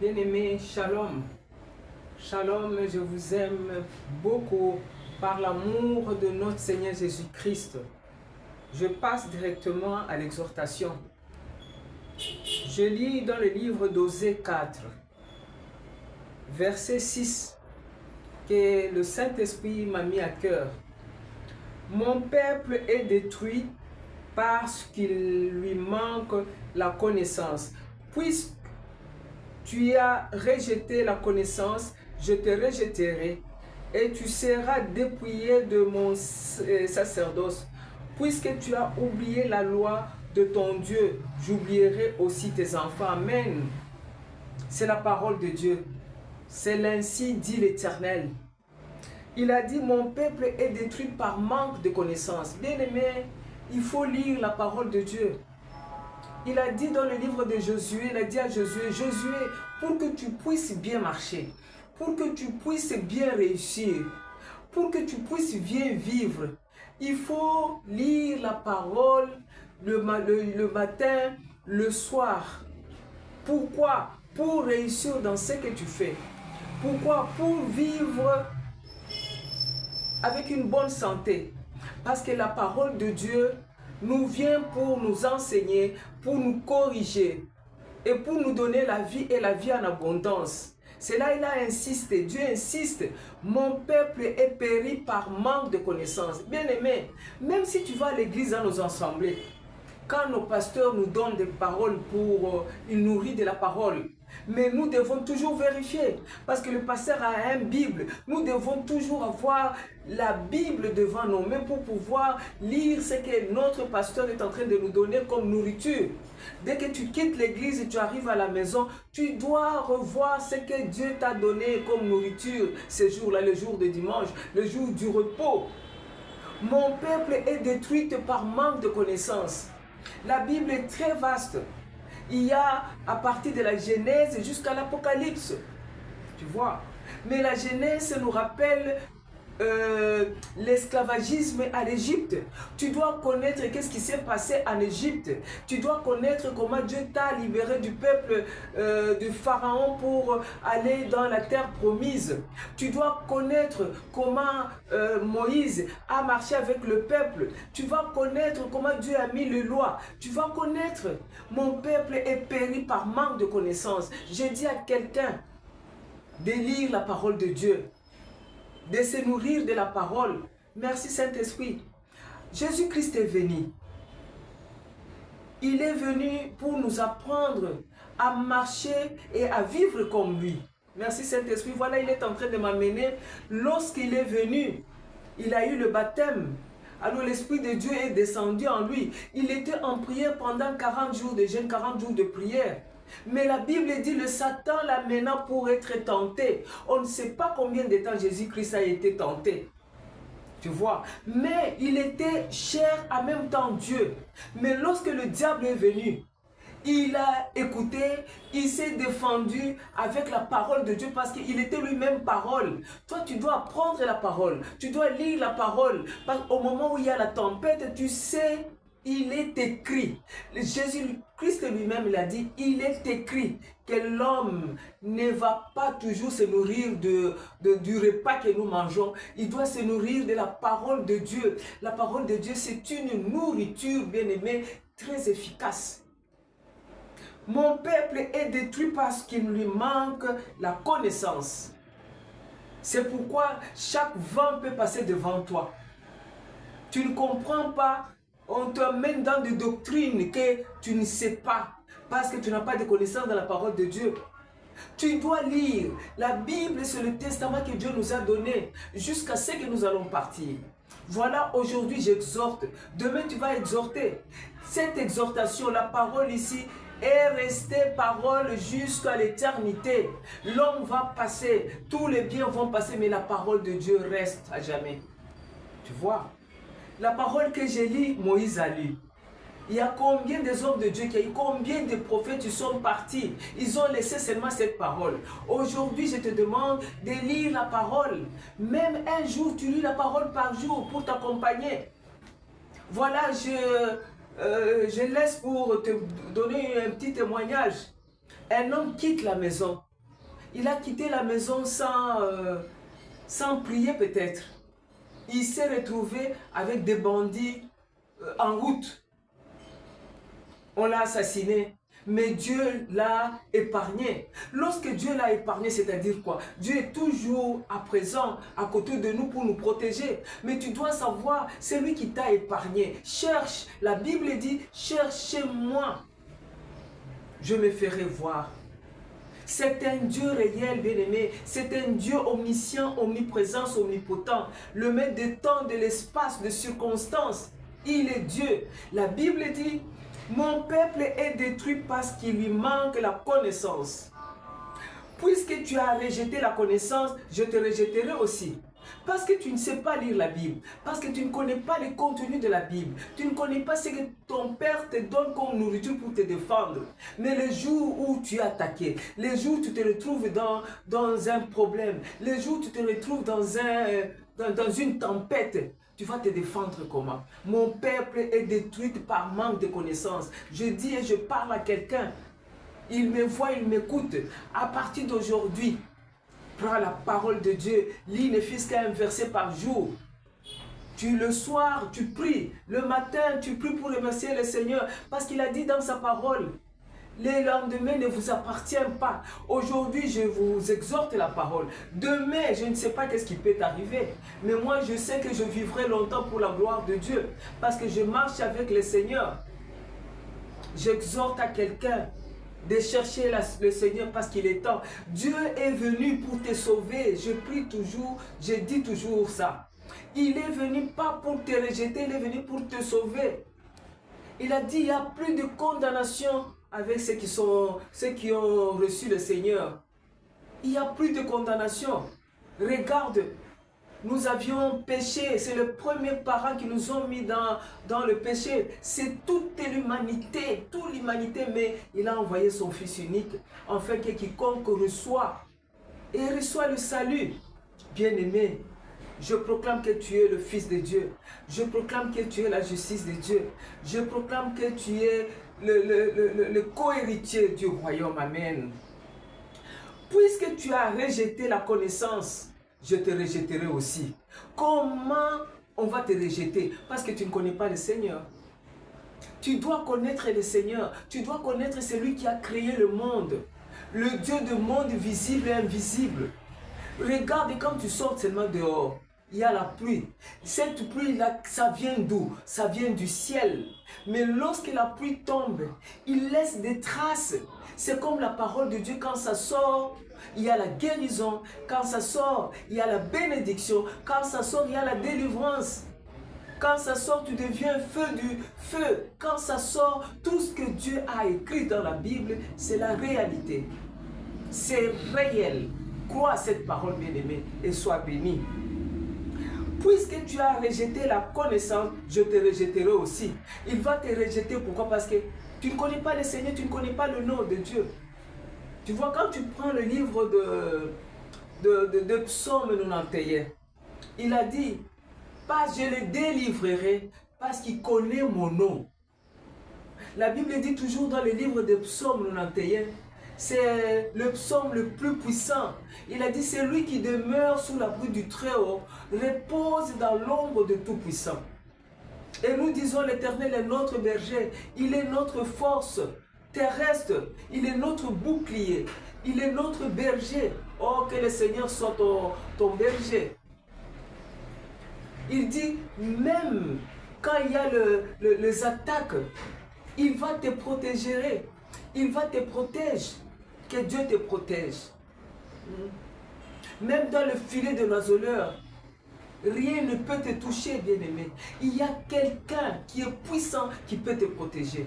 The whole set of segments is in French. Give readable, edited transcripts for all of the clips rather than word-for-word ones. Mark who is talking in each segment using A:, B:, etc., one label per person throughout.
A: Bien-aimés, shalom. Shalom, je vous aime beaucoup par l'amour de notre Seigneur Jésus-Christ. Je passe directement à l'exhortation. Je lis dans le livre d'Osée 4, verset 6, que le Saint-Esprit m'a mis à cœur. Mon peuple est détruit parce qu'il lui manque la connaissance. Puisque tu as rejeté la connaissance, je te rejetterai et tu seras dépouillé de mon sacerdoce. Puisque tu as oublié la loi de ton Dieu, j'oublierai aussi tes enfants. Amen. C'est la parole de Dieu. C'est l'ainsi dit l'Éternel. Il a dit, mon peuple est détruit par manque de connaissance. Bien-aimé, il faut lire la parole de Dieu. Il a dit dans le livre de Josué, il a dit à Josué, Josué, pour que tu puisses bien marcher, pour que tu puisses bien réussir, pour que tu puisses bien vivre, il faut lire la parole le matin, le soir. Pourquoi? Pour réussir dans ce que tu fais. Pourquoi? Pour vivre avec une bonne santé. Parce que la parole de Dieu nous vient pour nous enseigner, pour nous corriger et pour nous donner la vie et la vie en abondance. C'est là il a insisté, Dieu insiste, mon peuple est péri par manque de connaissances. Bien-aimé, même si tu vas à l'église dans nos assemblées, quand nos pasteurs nous donnent des paroles pour ils nourrissent de la parole, mais nous devons toujours vérifier, parce que le pasteur a une Bible, nous devons toujours avoir la Bible devant nous, même pour pouvoir lire ce que notre pasteur est en train de nous donner comme nourriture. Dès que tu quittes l'église et tu arrives à la maison, tu dois revoir ce que Dieu t'a donné comme nourriture ce jour-là, le jour de dimanche, le jour du repos. Mon peuple est détruit par manque de connaissances. La Bible est très vaste. Il y a à partir de la Genèse jusqu'à l'Apocalypse. Tu vois. Mais la Genèse nous rappelle l'esclavagisme à l'Égypte. Tu dois connaître qu'est-ce qui s'est passé en Égypte. Tu dois connaître comment Dieu t'a libéré du peuple du Pharaon pour aller dans la terre promise. Tu dois connaître comment Moïse a marché avec le peuple. Tu vas connaître comment Dieu a mis les lois. Tu vas connaître. Mon peuple est péri par manque de connaissance. J'ai dit à quelqu'un de lire la parole de Dieu, de se nourrir de la parole. Merci Saint-Esprit. Jésus-Christ est venu. Il est venu pour nous apprendre à marcher et à vivre comme lui. Merci Saint-Esprit. Voilà, il est en train de m'amener. Lorsqu'il est venu, il a eu le baptême. Alors l'Esprit de Dieu est descendu en lui. Il était en prière pendant 40 jours de jeûne, 40 jours de prière. Mais la Bible dit le Satan l'amena pour être tenté. On ne sait pas combien de temps Jésus-Christ a été tenté. Tu vois. Mais il était cher en même temps Dieu. Mais lorsque le diable est venu, il a écouté, il s'est défendu avec la parole de Dieu parce qu'il était lui-même parole. Toi, tu dois apprendre la parole. Tu dois lire la parole. Parce qu'au moment où il y a la tempête, tu sais, il est écrit. Jésus-Christ lui-même, il a dit, il est écrit que l'homme ne va pas toujours se nourrir du repas que nous mangeons. Il doit se nourrir de la parole de Dieu. La parole de Dieu, c'est une nourriture, bien-aimée, très efficace. Mon peuple est détruit parce qu'il lui manque la connaissance. C'est pourquoi chaque vent peut passer devant toi. Tu ne comprends pas, on te mène dans des doctrines que tu ne sais pas parce que tu n'as pas de connaissance dans la parole de Dieu. Tu dois lire. La Bible, c'est le testament que Dieu nous a donné jusqu'à ce que nous allons partir. Voilà, aujourd'hui j'exhorte. Demain tu vas exhorter. Cette exhortation, la parole ici, est restée parole jusqu'à l'éternité. L'homme va passer, tous les biens vont passer, mais la parole de Dieu reste à jamais. Tu vois, la parole que j'ai lue, Moïse a lu. Il y a combien des hommes de Dieu qui a eu, combien de prophètes ils sont partis, ils ont laissé seulement cette parole. Aujourd'hui, je te demande de lire la parole. Même un jour, tu lis la parole par jour pour t'accompagner. Voilà, je laisse pour te donner un petit témoignage. Un homme quitte la maison. Il a quitté la maison sans prier peut-être. Il s'est retrouvé avec des bandits en route. On l'a assassiné. Mais Dieu l'a épargné. Lorsque Dieu l'a épargné, c'est-à-dire quoi? Dieu est toujours à présent, à côté de nous pour nous protéger. Mais tu dois savoir, c'est lui qui t'a épargné. Cherche, la Bible dit, cherchez-moi, je me ferai voir. C'est un Dieu réel, bien-aimé. C'est un Dieu omniscient, omniprésent, omnipotent. Le maître des temps, de l'espace, de circonstances. Il est Dieu. La Bible dit, mon peuple est détruit parce qu'il lui manque la connaissance. Puisque tu as rejeté la connaissance, je te rejetterai aussi. Parce que tu ne sais pas lire la Bible, parce que tu ne connais pas les contenus de la Bible, tu ne connais pas ce que ton Père te donne comme nourriture pour te défendre. Mais le jour où tu es attaqué, les jours où tu te retrouves dans un problème, les jours où tu te retrouves dans une tempête, tu vas te défendre comment? Mon peuple est détruit par manque de connaissances. Je dis et je parle à quelqu'un. Il me voit, il m'écoute. À partir d'aujourd'hui, prends la parole de Dieu. Lis ne fût-ce qu'un verset par jour. Le soir, tu pries. Le matin, tu pries pour remercier le Seigneur. Parce qu'il a dit dans sa parole, les lendemains ne vous appartiennent pas. Aujourd'hui, je vous exhorte la parole. Demain, je ne sais pas qu'est-ce qui peut t'arriver. Mais moi, je sais que je vivrai longtemps pour la gloire de Dieu. Parce que je marche avec le Seigneur. J'exhorte à quelqu'un de chercher le Seigneur parce qu'il est temps. Dieu est venu pour te sauver. Je prie toujours, je dis toujours ça. Il est venu pas pour te rejeter, il est venu pour te sauver. Il a dit, il n'y a plus de condamnation avec ceux qui ont reçu le Seigneur. Il n'y a plus de condamnation. Regarde, nous avions péché. C'est le premier parent qui nous ont mis dans le péché. C'est toute l'humanité, mais il a envoyé son Fils unique, afin que quiconque reçoit le salut. Bien-aimé, je proclame que tu es le Fils de Dieu. Je proclame que tu es la justice de Dieu. Je proclame que tu es le co-héritier du royaume. Amen. Puisque tu as rejeté la connaissance, je te rejetterai aussi. Comment on va te rejeter? Parce que tu ne connais pas le Seigneur. Tu dois connaître le Seigneur. Tu dois connaître celui qui a créé le monde. Le Dieu du monde visible et invisible. Regarde, quand tu sors seulement dehors, il y a la pluie. Cette pluie-là, ça vient d'où? Ça vient du ciel. Mais lorsque la pluie tombe, il laisse des traces. C'est comme la parole de Dieu, quand ça sort, il y a la guérison. Quand ça sort, il y a la bénédiction. Quand ça sort, il y a la délivrance. Quand ça sort, tu deviens feu du feu. Quand ça sort, tout ce que Dieu a écrit dans la Bible, c'est la réalité. C'est réel. Crois à cette parole, bien-aimée, et sois béni. Puisque tu as rejeté la connaissance, je te rejetterai aussi. Il va te rejeter. Pourquoi? Parce que tu ne connais pas le Seigneur, tu ne connais pas le nom de Dieu. Tu vois, quand tu prends le livre de Psaume 91, il a dit, pas je le délivrerai parce qu'il connaît mon nom. La Bible dit toujours dans le livre de Psaume 91, c'est le psaume le plus puissant. Il a dit, c'est lui qui demeure sous l'abri du Très-Haut, repose dans l'ombre de Tout-Puissant. Et nous disons, l'Éternel est notre berger, il est notre force terrestre, il est notre bouclier, il est notre berger. Oh, que le Seigneur soit ton berger. Il dit, même quand il y a les attaques, il va te protéger, il va te protéger. Que Dieu te protège. Même dans le filet de l'oiseleur, rien ne peut te toucher, bien-aimé. Il y a quelqu'un qui est puissant qui peut te protéger.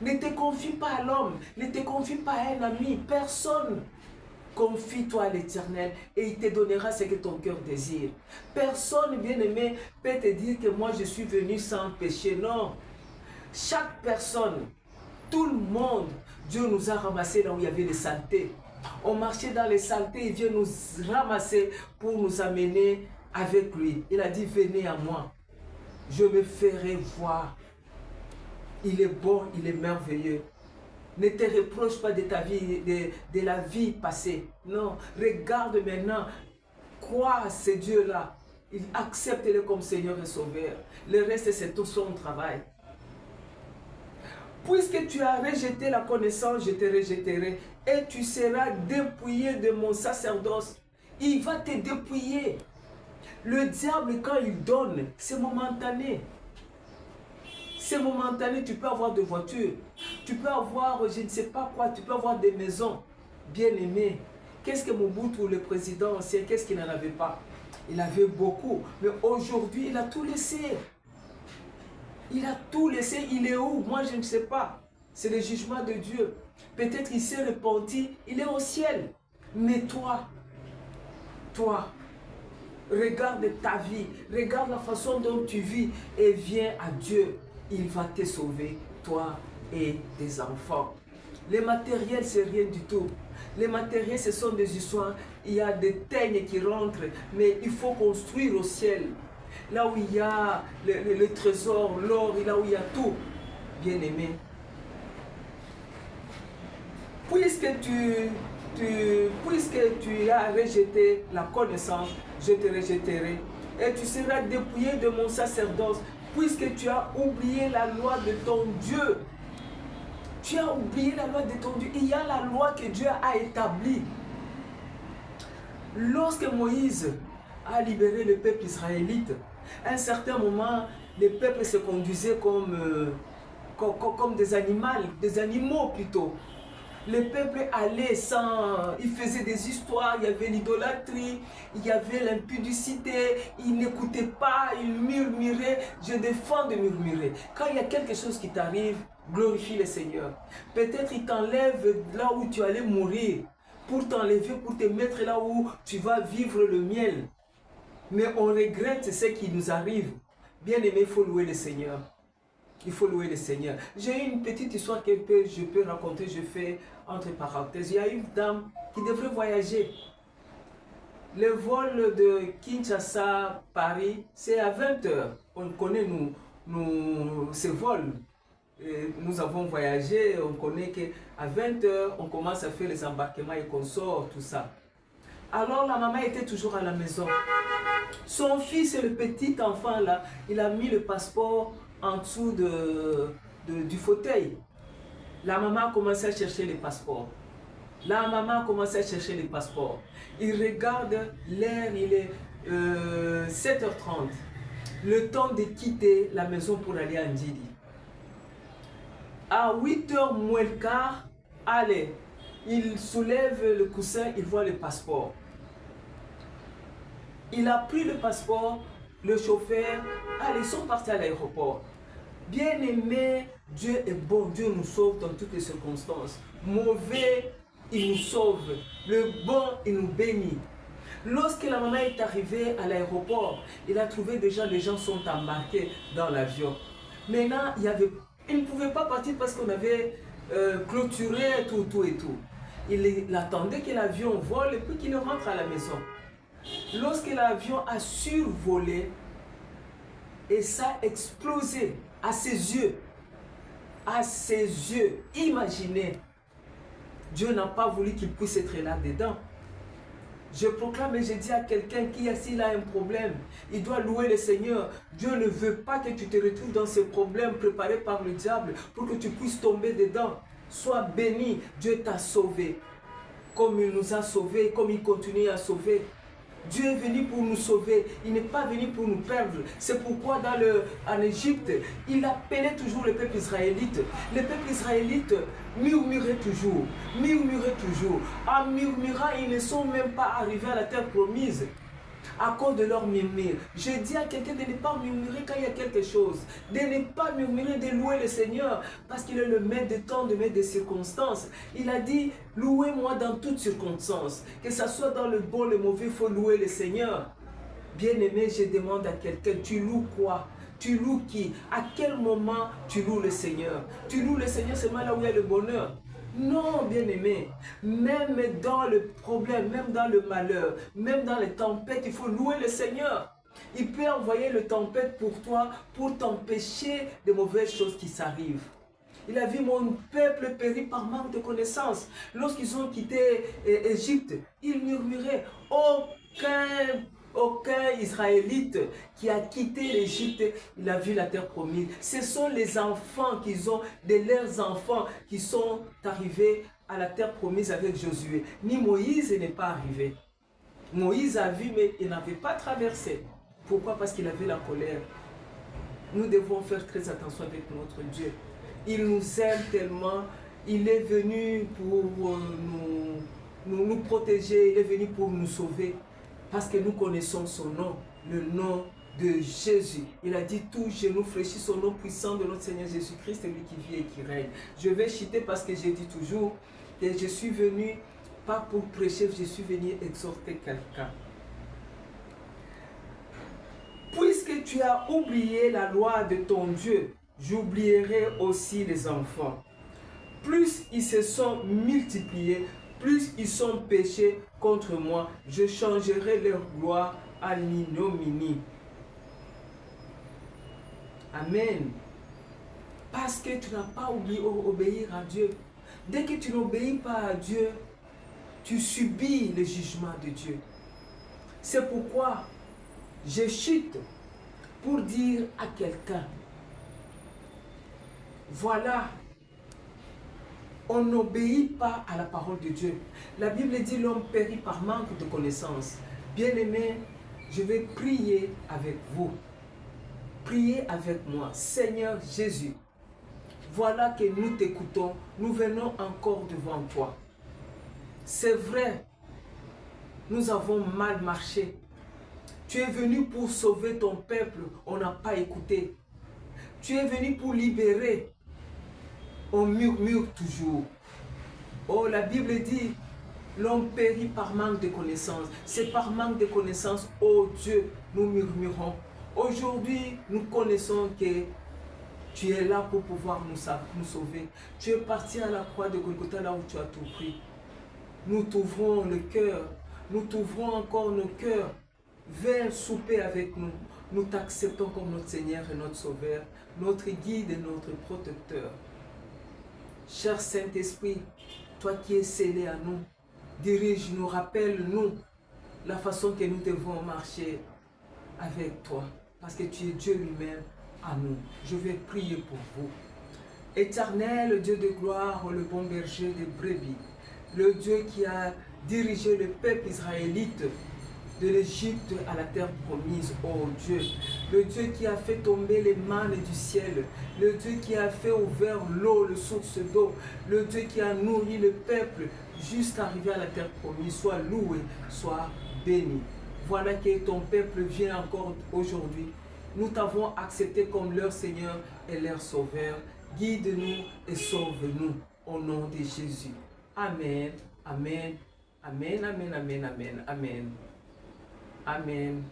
A: Ne te confie pas à l'homme, ne te confie pas à un ami, personne. Confie-toi à l'Éternel et il te donnera ce que ton cœur désire. Personne, bien-aimé, peut te dire que moi je suis venu sans péché. Non. Chaque personne, tout le monde, Dieu nous a ramassés là où il y avait des saletés. On marchait dans les saletés, il vient nous ramasser pour nous amener avec lui. Il a dit, venez à moi, je me ferai voir. Il est bon, il est merveilleux. Ne te reproche pas de ta vie, de la vie passée. Non, regarde maintenant. Crois à ce Dieu-là. Il accepte-le comme Seigneur et Sauveur. Le reste, c'est tout son travail. Puisque tu as rejeté la connaissance, je te rejetterai. Et tu seras dépouillé de mon sacerdoce. Il va te dépouiller. Le diable, quand il donne, c'est momentané. C'est momentané. Tu peux avoir des voitures. Tu peux avoir, je ne sais pas quoi, tu peux avoir des maisons. Bien aimé. Qu'est-ce que Mobutu, le président ancien, qu'est-ce qu'il n'en avait pas? Il avait beaucoup. Mais aujourd'hui, il a tout laissé. Il a tout laissé. Il est où? Moi, je ne sais pas. C'est le jugement de Dieu. Peut-être il s'est repenti. Il est au ciel. Mais toi, regarde ta vie. Regarde la façon dont tu vis. Et viens à Dieu. Il va te sauver, toi et tes enfants. Les matériels, c'est rien du tout. Les matériels, ce sont des histoires. Il y a des teignes qui rentrent. Mais il faut construire au ciel. Là où il y a le trésor, l'or, là où il y a tout. Bien-aimé. Puisque tu as rejeté la connaissance, je te rejetterai. Et tu seras dépouillé de mon sacerdoce. Puisque tu as oublié la loi de ton Dieu. Tu as oublié la loi de ton Dieu. Il y a la loi que Dieu a établie. Lorsque Moïse a libéré le peuple israélite, à un certain moment, le peuple se conduisait comme des animaux plutôt. Le peuple allait sans... Il faisait des histoires, il y avait l'idolâtrie, il y avait l'impudicité, il n'écoutait pas, il murmurait. Je défends de murmurer. Quand il y a quelque chose qui t'arrive, glorifie le Seigneur. Peut-être il t'enlève là où tu allais mourir, pour t'enlever, pour te mettre là où tu vas vivre le miel. Mais on regrette ce qui nous arrive. Bien aimé, il faut louer le Seigneur. Il faut louer le Seigneur. J'ai une petite histoire que je peux raconter, je fais entre parenthèses. Il y a une dame qui devrait voyager. Le vol de Kinshasa-Paris, c'est à 20 h. On connaît ces vols. Et nous avons voyagé, on connaît qu'à 20 h, on commence à faire les embarquements et qu'on sort, tout ça. Alors la maman était toujours à la maison. Son fils, le petit enfant là, il a mis le passeport en dessous du fauteuil. La maman a commencé à chercher les passeports. La maman a commencé à chercher les passeports. Il regarde l'heure, il est 7 h 30. Le temps de quitter la maison pour aller à Ndidi. À 8 h moins le quart, allez, il soulève le coussin, il voit le passeport. Il a pris le passeport, le chauffeur, allez, ils sont partis à l'aéroport. Bien-aimé, Dieu est bon, Dieu nous sauve dans toutes les circonstances. Mauvais, il nous sauve. Le bon, il nous bénit. Lorsque la maman est arrivée à l'aéroport, il a trouvé déjà les gens sont embarqués dans l'avion. Maintenant, il ne pouvait pas partir parce qu'on avait clôturé tout et tout. Il attendait que l'avion vole et puis qu'il rentre à la maison. Lorsque l'avion a survolé, et ça a explosé à ses yeux. À ses yeux. Imaginez. Dieu n'a pas voulu qu'il puisse être là dedans. Je proclame et je dis à quelqu'un qui s'il a un problème, il doit louer le Seigneur. Dieu ne veut pas que tu te retrouves dans ces problèmes préparés par le diable pour que tu puisses tomber dedans. Sois béni. Dieu t'a sauvé. Comme il nous a sauvés, comme il continue à sauver. Dieu est venu pour nous sauver, il n'est pas venu pour nous perdre. C'est pourquoi en Égypte, il appelait toujours le peuple israélite. Le peuple israélite murmurait toujours, murmurait toujours. En murmurant, ils ne sont même pas arrivés à la terre promise à cause de leur murmure. Je dis à quelqu'un de ne pas murmurer quand il y a quelque chose, de ne pas murmurer, de louer le Seigneur, parce qu'il est le maître des temps, le maître des circonstances. Il a dit, louez-moi dans toutes circonstances, que ce soit dans le bon, le mauvais, il faut louer le Seigneur. Bien-aimé, je demande à quelqu'un, tu loues quoi? Tu loues qui? À quel moment tu loues le Seigneur? Tu loues le Seigneur seulement là où il y a le bonheur? Non, bien-aimé, même dans le problème, même dans le malheur, même dans les tempêtes, il faut louer le Seigneur. Il peut envoyer le tempête pour toi, pour t'empêcher de mauvaises choses qui s'arrivent. Il a vu mon peuple périr par manque de connaissances. Lorsqu'ils ont quitté Égypte, ils murmuraient. Aucun Israélite qui a quitté l'Égypte, il a vu la terre promise. Ce sont les enfants de leurs enfants qui sont arrivés à la terre promise avec Josué. Ni Moïse n'est pas arrivé. Moïse a vu, mais il n'avait pas traversé. Pourquoi? Parce qu'il avait la colère. Nous devons faire très attention avec notre Dieu. Il nous aime tellement. Il est venu pour nous protéger. Il est venu pour nous sauver. Parce que nous connaissons son nom, le nom de Jésus. Il a dit tout genou fléchit au nom puissant de notre Seigneur Jésus-Christ, lui qui vit et qui règne. Je vais chuter parce que j'ai dit toujours que je suis venu pas pour prêcher, je suis venu exhorter quelqu'un. Puisque tu as oublié la loi de ton Dieu, j'oublierai aussi les enfants. Plus ils se sont multipliés, plus ils sont péchés contre moi, je changerai leur gloire à l'ignominie. Amen. Parce que tu n'as pas oublié obéir à Dieu. Dès que tu n'obéis pas à Dieu, tu subis le jugement de Dieu. C'est pourquoi je chute pour dire à quelqu'un, voilà, on n'obéit pas à la parole de Dieu. La Bible dit l'homme périt par manque de connaissance. Bien-aimés, je vais prier avec vous. Priez avec moi. Seigneur Jésus, voilà que nous t'écoutons. Nous venons encore devant toi. C'est vrai, nous avons mal marché. Tu es venu pour sauver ton peuple. On n'a pas écouté. Tu es venu pour libérer. On murmure toujours. Oh, la Bible dit, l'homme périt par manque de connaissances. C'est par manque de connaissances, oh Dieu, nous murmurons. Aujourd'hui, nous connaissons que tu es là pour pouvoir nous sauver. Tu es parti à la croix de Golgotha, là où tu as tout pris. Nous t'ouvrons le cœur. Nous t'ouvrons encore nos cœurs. Viens souper avec nous. Nous t'acceptons comme notre Seigneur et notre Sauveur, notre guide et notre protecteur. Cher Saint-Esprit, toi qui es scellé à nous, dirige-nous, rappelle-nous la façon que nous devons marcher avec toi. Parce que tu es Dieu lui-même à nous. Je vais prier pour vous. Éternel Dieu de gloire, le bon berger des brebis, le Dieu qui a dirigé le peuple israélite de l'Égypte à la terre promise, oh Dieu, le Dieu qui a fait tomber les mannes du ciel, le Dieu qui a fait ouvrir l'eau, le source d'eau, le Dieu qui a nourri le peuple jusqu'à arriver à la terre promise, soit loué, soit béni. Voilà que ton peuple vient encore aujourd'hui. Nous t'avons accepté comme leur Seigneur et leur Sauveur. Guide-nous et sauve-nous au nom de Jésus. Amen, amen, amen, amen, amen, amen, amen. Amen.